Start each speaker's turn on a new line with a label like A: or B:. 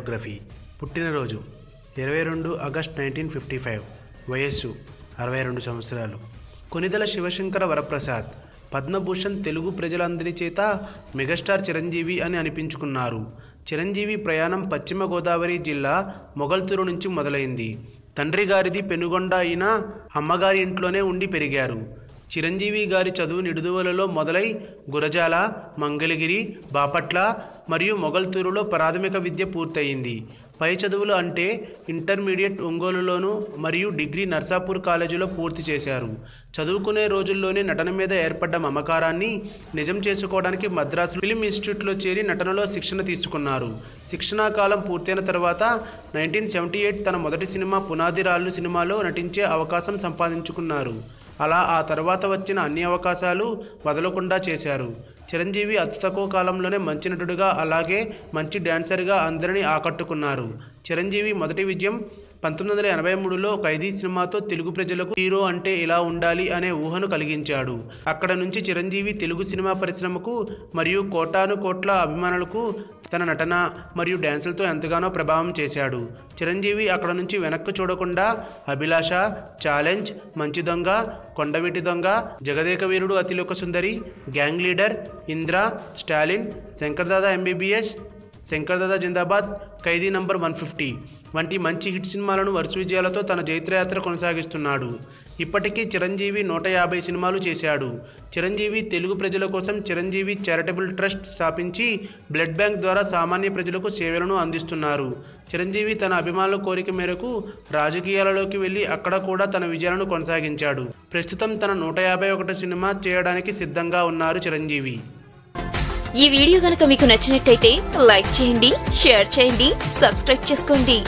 A: Biography. పుట్టినరోజు 22 August 1955. వయస్సు 62 సంవత్సరాలు. కొనిదెల శివశంకర వరప్రసాద్. పద్మభూషణ్ తెలుగు ప్రజలందరి చేత మెగాస్టార్ చిరంజీవి అని అనిపించుకున్నారు. చిరంజీవి ప్రయాణం పశ్చిమ గోదావరి జిల్లా మొగల్తూరు నుంచి మొదలైంది. తండ్రి గారిది పెనుగొండ అయినా అమ్మగారి ఇంట్లోనే ఉండి పెరిగారు. చిరంజీవి గారి చదువు నిడుదవలలో మొదలై గురజాల, మంగళగిరి, బాపట్ల మరియు మొగల్తూరులో ప్రాథమిక విద్య పూర్తయింది. పై చదువులు అంటే ఇంటర్మీడియట్ ఒంగోలులోను మరియు డిగ్రీ నర్సాపూర్ కాలేజీలో పూర్తి చేశారు. చదువుకునే రోజుల్లోనే నటన మీద ఏర్పడ్డ మమకారాన్ని నిజం చేసుకోవడానికి మద్రాసు ఫిల్మ్ ఇన్స్టిట్యూట్లో చేరి నటనలో శిక్షణ తీసుకున్నారు. శిక్షణా కాలం పూర్తయిన తర్వాత 1978 తన మొదటి సినిమా పునాది రాళ్ళు సినిమాలో నటించే అవకాశం సంపాదించుకున్నారు. అలా ఆ తర్వాత వచ్చిన అన్ని అవకాశాలు వదలకుండా చేశారు. చిరంజీవి అతి తక్కువ కాలంలోనే మంచి నటుడిగా అలాగే మంచి డాన్సర్గా అందరినీ ఆకట్టుకున్నారు. చిరంజీవి మొదటి విజయం 1983లో ఖైదీ సినిమాతో తెలుగు ప్రజలకు హీరో అంటే ఇలా ఉండాలి అనే ఊహను కలిగించాడు. అక్కడ నుంచి చిరంజీవి తెలుగు సినిమా పరిశ్రమకు మరియు కోటాను కోట్ల అభిమానులకు తన నటన మరియు డ్యాన్సులతో ఎంతగానో ప్రభావం చేశాడు. చిరంజీవి అక్కడ నుంచి వెనక్కు చూడకుండా అభిలాష, ఛాలెంజ్, మంచి Donga, Kondaveeti Donga, Jagadeka Veerudu Athiloka Sundari, Gang Leader, Indra, Stalin, Shankar Dada MBBS, Shankar Dada Zindabad, Khaidi number 150 వంటి మంచి హిట్ సినిమాలను వరుస విజయాలతో తన జైత్రయాత్ర కొనసాగిస్తున్నాడు. ఇప్పటికీ చిరంజీవి 150 సినిమాలు చేశాడు. చిరంజీవి తెలుగు ప్రజల కోసం చిరంజీవి చారిటబుల్ ట్రస్ట్ స్థాపించి బ్లడ్ బ్యాంక్ ద్వారా సామాన్య ప్రజలకు సేవలను అందిస్తున్నారు. చిరంజీవి తన అభిమానుల కోరిక మేరకు రాజకీయాలలోకి వెళ్ళి అక్కడ కూడా తన విజయాలను కొనసాగించాడు. ప్రస్తుతం తన 151 సినిమా చేయడానికి సిద్ధంగా ఉన్నారు చిరంజీవి.
B: ఈ వీడియో గనుక మీకు నచ్చినట్టయితే లైక్ చేయండి, షేర్ చేయండి, సబ్స్క్రైబ్ చేసుకోండి.